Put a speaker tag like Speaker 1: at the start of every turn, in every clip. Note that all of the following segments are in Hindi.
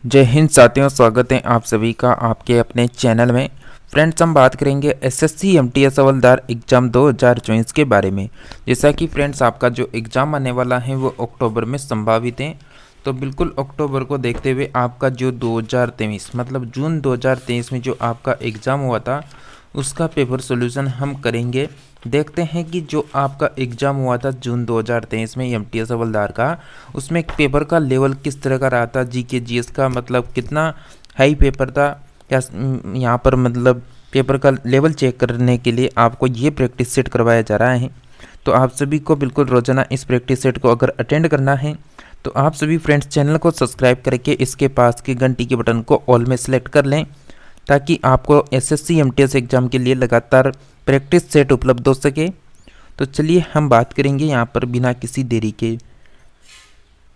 Speaker 1: जय हिंद साथियों, स्वागत है आप सभी का आपके अपने चैनल में। फ्रेंड्स, हम बात करेंगे एसएससी एमटीएस हवलदार एग्ज़ाम 2024 के बारे में। जैसा कि फ्रेंड्स, आपका जो एग्ज़ाम आने वाला है वो अक्टूबर में संभावित है। तो बिल्कुल अक्टूबर को देखते हुए आपका जो 2023 मतलब जून 2023 में जो आपका एग्ज़ाम हुआ था उसका पेपर सोल्यूशन हम करेंगे। देखते हैं कि जो आपका एग्ज़ाम हुआ था जून 2023 में एमटीएस हवलदार का, उसमें पेपर का लेवल किस तरह का रहा था, जीके जीएस का मतलब कितना हाई पेपर था। या यहाँ पर मतलब पेपर का लेवल चेक करने के लिए आपको ये प्रैक्टिस सेट करवाया जा रहा है। तो आप सभी को बिल्कुल रोजाना इस प्रैक्टिस सेट को अगर अटेंड करना है तो आप सभी फ्रेंड्स चैनल को सब्सक्राइब करके इसके पास की घंटी के बटन को ऑल में सेलेक्ट कर लें, ताकि आपको एसएससी एमटीएस एग्ज़ाम के लिए लगातार प्रैक्टिस सेट उपलब्ध हो सके। तो चलिए हम बात करेंगे यहाँ पर बिना किसी देरी के।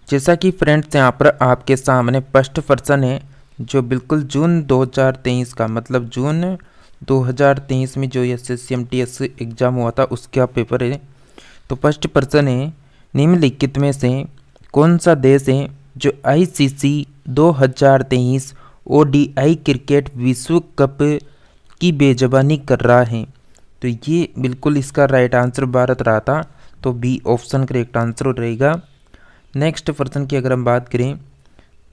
Speaker 1: जैसा कि फ्रेंड्स यहाँ पर आपके सामने फर्स्ट पर्सन है जो बिल्कुल जून 2023 का मतलब जून 2023 में जो एसएससी एमटीएस एग्ज़ाम हुआ था उसका पेपर है। तो फर्स्ट पर्सन है, निम्नलिखित में से कौन सा देश है जो आईसीसी 2023 ओडीआई क्रिकेट विश्व कप की बेज़बानी कर रहा है। तो ये बिल्कुल इसका राइट आंसर भारत रहा था, तो बी ऑप्शन करेक्ट आंसर रहेगा। नेक्स्ट पर्सन की अगर हम बात करें,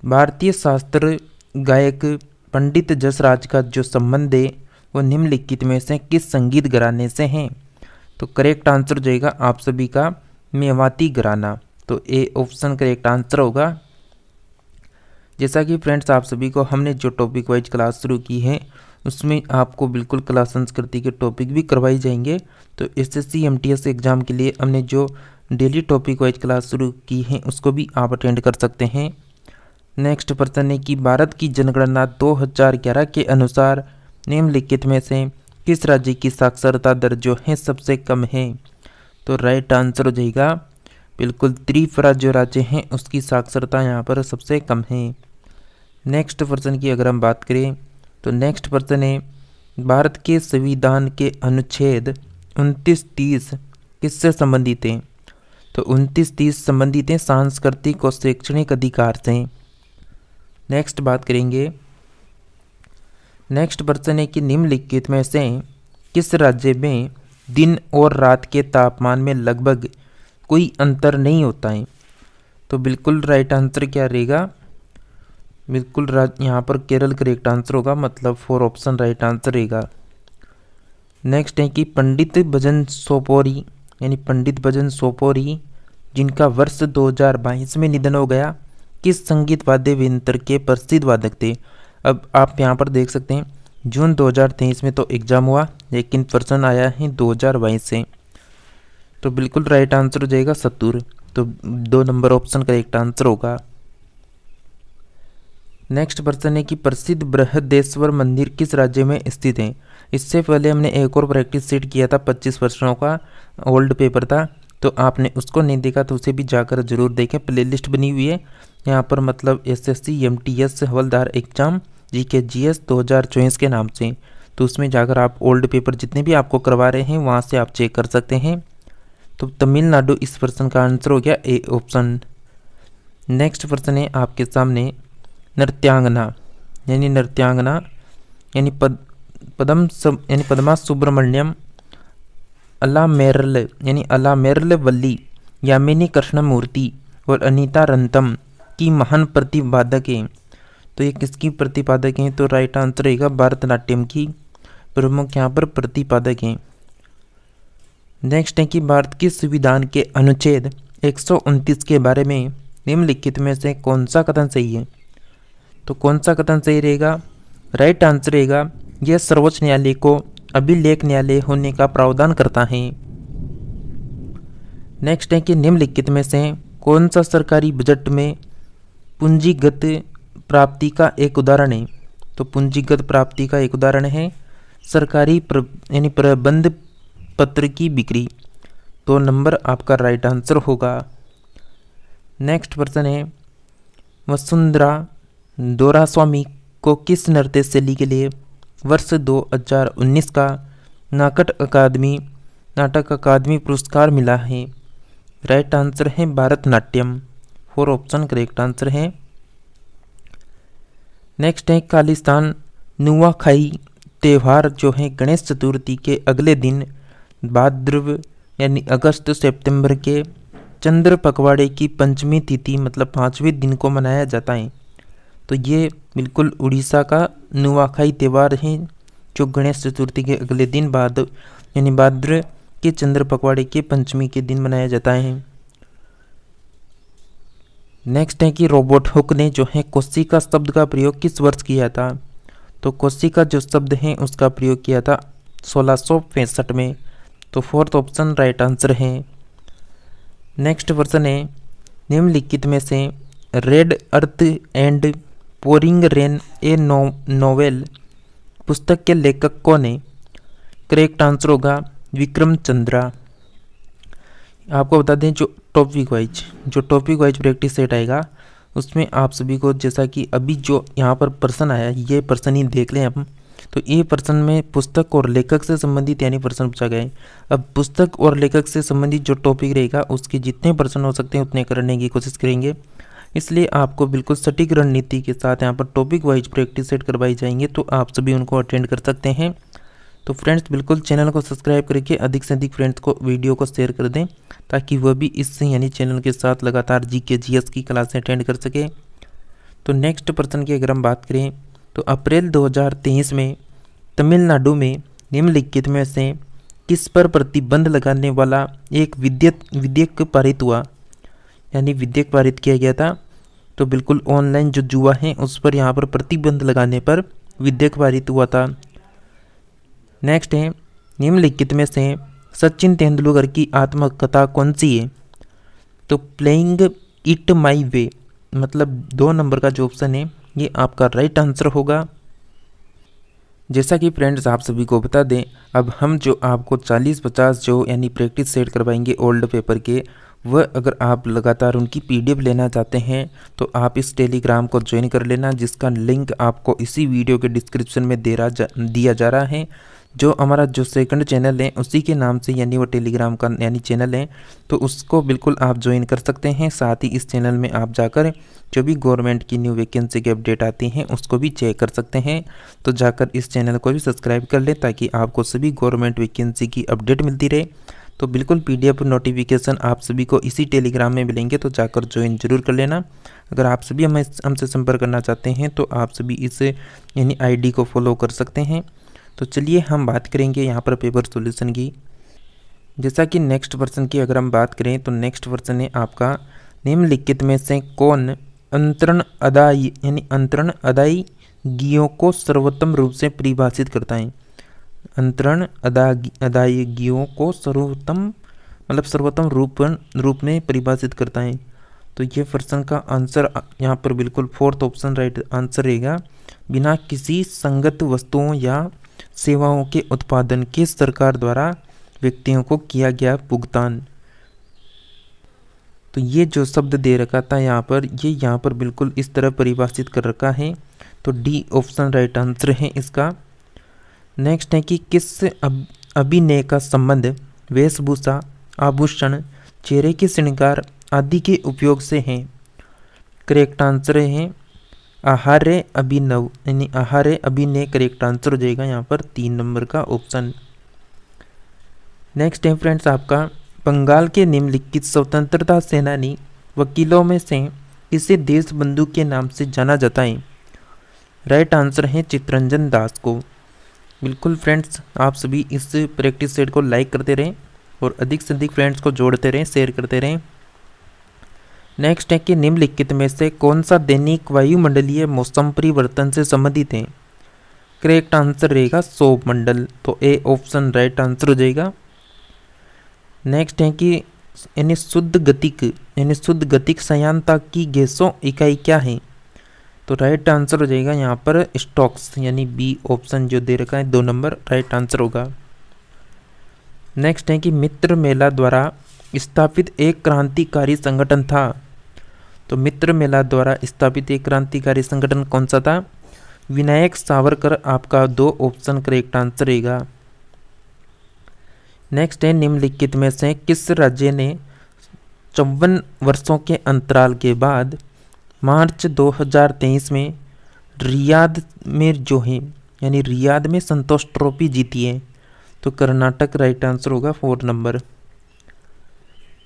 Speaker 1: भारतीय शास्त्र गायक पंडित जसराज का जो संबंध है वो निम्नलिखित में से किस संगीत घराने से हैं। तो करेक्ट आंसर हो जाएगा आप सभी का मेवाती घराना, तो ए ऑप्शन करेक्ट आंसर होगा। जैसा कि फ्रेंड्स आप सभी को हमने जो टॉपिक वाइज क्लास शुरू की है उसमें आपको बिल्कुल कला संस्कृति के टॉपिक भी करवाई जाएंगे। तो एसएससी एमटीएस एग्ज़ाम के लिए हमने जो डेली टॉपिक वाइज क्लास शुरू की है उसको भी आप अटेंड कर सकते हैं। नेक्स्ट पर्सन है कि भारत की जनगणना 2011 के अनुसार निम्नलिखित में से किस राज्य की साक्षरता दर जो है सबसे कम है। तो राइट आंसर हो जाएगा बिल्कुल त्रिपुरा जो राज्य हैं उसकी साक्षरता यहाँ पर सबसे कम है। नेक्स्ट पर्सन की अगर हम बात करें तो नेक्स्ट पर्सन है, भारत के संविधान के अनुच्छेद 29-30 किससे संबंधित हैं। तो 29-30 संबंधित हैं सांस्कृतिक और शैक्षणिक अधिकार से। नेक्स्ट बात करेंगे, नेक्स्ट पर्सन है कि निम्नलिखित में से किस राज्य में दिन और रात के तापमान में लगभग कोई अंतर नहीं होता है। तो बिल्कुल राइट आंसर क्या रहेगा, बिल्कुल यहाँ पर केरल करेक्ट आंसर होगा, मतलब 4 ऑप्शन राइट आंसर रहेगा। नेक्स्ट है कि पंडित भजन सोपोरी यानी पंडित भजन सोपोरी जिनका वर्ष 2022 में निधन हो गया, किस संगीत वाद्य यंत्र के प्रसिद्ध वादक थे। अब आप यहाँ पर देख सकते हैं जून 2023 में तो एग्ज़ाम हुआ लेकिन पर्सन आया है 2022 से, तो बिल्कुल राइट आंसर हो जाएगा सतुर, तो 2 नंबर ऑप्शन करेक्ट आंसर होगा। नेक्स्ट पर्सन है कि प्रसिद्ध बृहदेश्वर मंदिर किस राज्य में स्थित है। इससे पहले हमने एक और प्रैक्टिस सेट किया था 25 प्रश्नों का, ओल्ड पेपर था, तो आपने उसको नहीं देखा तो उसे भी जाकर जरूर देखें, प्लेलिस्ट बनी हुई है यहाँ पर, मतलब एसएससी एमटीएस हवलदार एग्जाम जीके जीएस 2024 के नाम से। तो उसमें जाकर आप ओल्ड पेपर जितने भी आपको करवा रहे हैं वहाँ से आप चेक कर सकते हैं। तो तमिलनाडु इस पर्सन का आंसर हो गया ए ऑप्शन। नेक्स्ट पर्सन है आपके सामने, नृत्यांगना यानी पद्मा सुब्रमण्यम अलामेरल वल्ली, यामिनी कृष्णमूर्ति और अनीता रंतम की महान प्रतिपादक हैं। तो ये किसकी प्रतिपादक हैं। तो राइट आंसर रहेगा भरतनाट्यम की प्रमुख यहाँ पर प्रतिपादक हैं। नेक्स्ट है कि भारत के संविधान के अनुच्छेद 129 के बारे में निम्नलिखित में से कौन सा कथन सही है। तो कौन सा कथन सही रहेगा, राइट आंसर रहेगा यह सर्वोच्च न्यायालय को अभिलेख न्यायालय होने का प्रावधान करता है। नेक्स्ट है कि निम्नलिखित में से कौन सा सरकारी बजट में पूंजीगत प्राप्ति का एक उदाहरण है। तो पूंजीगत प्राप्ति का एक उदाहरण है सरकारी यानी प्रबंध पत्र की बिक्री, 2 नंबर आपका राइट आंसर होगा। नेक्स्ट पर्सन है, वसुंधरा दोरास्वामी को किस नृत्य शैली के लिए वर्ष 2019 का नाटक अकादमी पुरस्कार मिला है। राइट आंसर है भरतनाट्यम, 4 ऑप्शन करेक्ट आंसर है। नेक्स्ट है खालिस्तान नुआखाई त्यौहार जो है गणेश चतुर्थी के अगले दिन भाद्रव यानी अगस्त सितंबर के चंद्र पखवाड़े की पंचमी तिथि मतलब 5वें दिन को मनाया जाता है। तो ये बिल्कुल उड़ीसा का नुआखाई त्यौहार है जो गणेश चतुर्थी के अगले दिन बाद यानी भाद्र के चंद्र पखवाड़े के पंचमी के दिन मनाया जाता है। नेक्स्ट है कि रॉबर्ट हुक ने जो है कोशिका शब्द का प्रयोग किस वर्ष किया था। तो कोशिका जो शब्द है उसका प्रयोग किया था 1665 में। तो फोर्थ ऑप्शन राइट आंसर है। नेक्स्ट क्वेश्चन है निम्नलिखित में से red earth and pouring rain A novel पुस्तक के लेखक कौन है। करेक्ट आंसर होगा विक्रम चंद्रा। आपको बता दें जो टॉपिक वाइज प्रैक्टिस सेट आएगा उसमें आप सभी को जैसा कि अभी जो यहाँ पर प्रश्न आया ये प्रश्न ही देख लें हम। तो ये प्रश्न में पुस्तक और लेखक से संबंधित यानी प्रश्न पूछा गया है। अब पुस्तक और लेखक से संबंधित जो टॉपिक रहेगा उसके जितने प्रश्न हो सकते हैं उतने करने की कोशिश करेंगे। इसलिए आपको बिल्कुल सटीक रणनीति के साथ यहाँ पर टॉपिक वाइज प्रैक्टिस सेट करवाई जाएंगे तो आप सभी उनको अटेंड कर सकते हैं। तो फ्रेंड्स बिल्कुल चैनल को सब्सक्राइब करके अधिक से अधिक फ्रेंड्स को वीडियो को शेयर कर दें ताकि वह भी इससे यानी चैनल के साथ लगातार जीके जीएस की क्लासें अटेंड कर सके। तो नेक्स्ट प्रश्न की अगर हम बात करें तो अप्रैल 2023 में तमिलनाडु में निम्नलिखित में से किस पर प्रतिबंध लगाने वाला एक विधेयक पारित हुआ यानी विधेयक पारित किया गया था। तो बिल्कुल ऑनलाइन जो जुआ है उस पर यहाँ पर प्रतिबंध लगाने पर विधेयक पारित हुआ था। नेक्स्ट है निम्नलिखित में से सचिन तेंदुलकर की आत्मकथा कौन सी है। तो प्लेइंग इट माई वे मतलब 2 नंबर का जो ऑप्शन है ये आपका राइट आंसर होगा। जैसा कि फ्रेंड्स आप सभी को बता दें अब हम जो आपको 40-50 जो यानी प्रैक्टिस सेट करवाएंगे ओल्ड पेपर के वह अगर आप लगातार उनकी पीडीएफ लेना चाहते हैं तो आप इस टेलीग्राम को ज्वाइन कर लेना जिसका लिंक आपको इसी वीडियो के डिस्क्रिप्शन में दिया जा रहा है। जो हमारा जो सेकंड चैनल है उसी के नाम से यानी वो टेलीग्राम का यानी चैनल है तो उसको बिल्कुल आप ज्वाइन कर सकते हैं। साथ ही इस चैनल में आप जाकर जो भी गवर्नमेंट की न्यू वैकेंसी की अपडेट आती हैं उसको भी चेक कर सकते हैं। तो जाकर इस चैनल को भी सब्सक्राइब कर लें ताकि आपको सभी गवर्नमेंट वैकेंसी की अपडेट मिलती रहे। तो बिल्कुल पीडीएफ नोटिफिकेशन आप सभी को इसी टेलीग्राम में मिलेंगे तो जाकर ज्वाइन जरूर कर लेना। अगर आप सभी हमसे संपर्क करना चाहते हैं तो आप सभी इस यानी आईडी को फॉलो कर सकते हैं। तो चलिए हम बात करेंगे यहाँ पर पेपर सॉल्यूशन की। जैसा कि नेक्स्ट वर्जन की अगर हम बात करें तो नेक्स्ट वर्जन है आपका निम्नलिखित में से कौन अंतरण अदायगियों को सर्वोत्तम रूप से परिभाषित करता है। अंतरण अदायगियों को सर्वोत्तम रूप में परिभाषित करता है। तो ये प्रश्न का आंसर यहाँ पर बिल्कुल फोर्थ ऑप्शन राइट आंसर रहेगा। बिना किसी संगत वस्तुओं या सेवाओं के उत्पादन के सरकार द्वारा व्यक्तियों को किया गया भुगतान। तो ये जो शब्द दे रखा था यहाँ पर बिल्कुल इस तरह परिभाषित कर रखा है। तो डी ऑप्शन राइट आंसर है इसका। नेक्स्ट है कि किस अभिनय का संबंध वेशभूषा आभूषण चेहरे के श्रृंगार आदि के उपयोग से है। करेक्ट आंसर है आहार्य अभिनव यानी आहार्य अभिनय करेक्ट आंसर हो जाएगा यहाँ पर 3 नंबर का ऑप्शन। नेक्स्ट है फ्रेंड्स आपका बंगाल के निम्नलिखित स्वतंत्रता सेनानी वकीलों में से इसे देशबंधु के नाम से जाना जाता है। राइट आंसर है चित्तरंजन दास को। बिल्कुल फ्रेंड्स आप सभी इस प्रैक्टिस सेट को लाइक करते रहें और अधिक से अधिक फ्रेंड्स को जोड़ते रहें शेयर करते रहें। नेक्स्ट है कि निम्नलिखित में से कौन सा दैनिक वायुमंडलीय मौसम परिवर्तन से संबंधित है। करेक्ट आंसर रहेगा सौरमंडल। तो ए ऑप्शन राइट आंसर हो जाएगा। नेक्स्ट है कि शुद्ध गतिक संयानता की गैसों इकाई क्या है। तो राइट आंसर हो जाएगा यहाँ पर स्टॉक्स यानी बी ऑप्शन जो दे रखा है 2 नंबर राइट आंसर होगा। नेक्स्ट है कि मित्र मेला द्वारा स्थापित एक क्रांतिकारी संगठन था। तो मित्र मेला द्वारा स्थापित एक क्रांतिकारी संगठन कौन सा था। विनायक सावरकर आपका 2 ऑप्शन करेक्ट आंसर रहेगा। नेक्स्ट है निम्नलिखित में से किस राज्य ने 54 वर्षों के अंतराल के बाद मार्च 2023 में रियाद में जो है, यानी रियाद में संतोष ट्रॉफी जीती है? तो कर्नाटक राइट आंसर होगा 4 नंबर।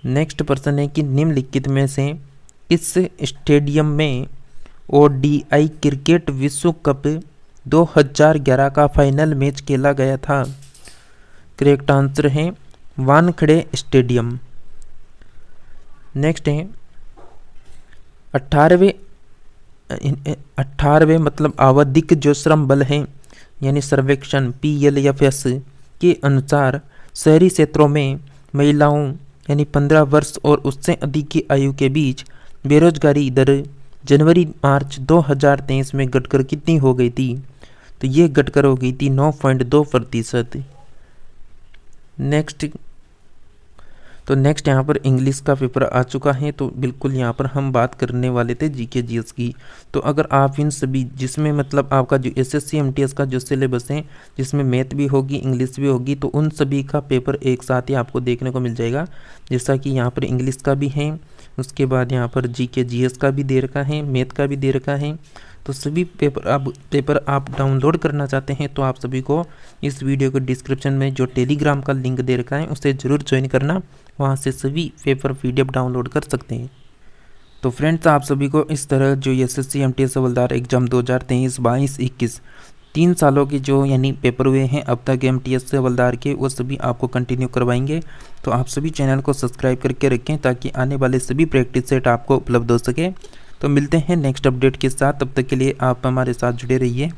Speaker 1: नेक्स्ट प्रश्न है कि निम्नलिखित में से इस स्टेडियम में ओडीआई क्रिकेट विश्व कप 2011 का फाइनल मैच खेला गया था? करेक्ट आंसर है वानखेड़े स्टेडियम। नेक्स्ट है 18वें मतलब आवधिक जो श्रम बल है यानी सर्वेक्षण PLFS के अनुसार शहरी क्षेत्रों में महिलाओं यानी 15 वर्ष और उससे अधिक की आयु के बीच बेरोजगारी दर जनवरी-मार्च 2023 में घटकर कितनी हो गई थी? तो ये घटकर हो गई थी 9.2%। नेक्स्ट यहाँ पर इंग्लिश का पेपर आ चुका है, तो बिल्कुल यहाँ पर हम बात करने वाले थे जीके जीएस की। तो अगर आप इन सभी जिसमें मतलब आपका जो SSC MTS का जो सिलेबस है जिसमें मैथ भी होगी इंग्लिश भी होगी, तो उन सभी का पेपर एक साथ ही आपको देखने को मिल जाएगा। जैसा कि यहाँ पर इंग्लिश का भी है, उसके बाद यहाँ पर जीके जीएस का भी दे रखा है, मैथ का भी दे रखा है। तो सभी पेपर आप डाउनलोड करना चाहते हैं तो आप सभी को इस वीडियो के डिस्क्रिप्शन में जो टेलीग्राम का लिंक दे रखा है उसे ज़रूर ज्वाइन करना, वहां से सभी पेपर PDF डाउनलोड कर सकते हैं। तो फ्रेंड्स, आप सभी को इस तरह जो SSC MTS हवलदार एग्जाम 2023, 22, 21 3 सालों की जो यानी पेपर हुए हैं अब तक MTS हवलदार के, वो सभी आपको कंटिन्यू करवाएंगे। तो आप सभी चैनल को सब्सक्राइब करके रखें ताकि आने वाले सभी प्रैक्टिस सेट आपको उपलब्ध हो सके। तो मिलते हैं नेक्स्ट अपडेट के साथ, तब तक के लिए आप हमारे साथ जुड़े रहिए।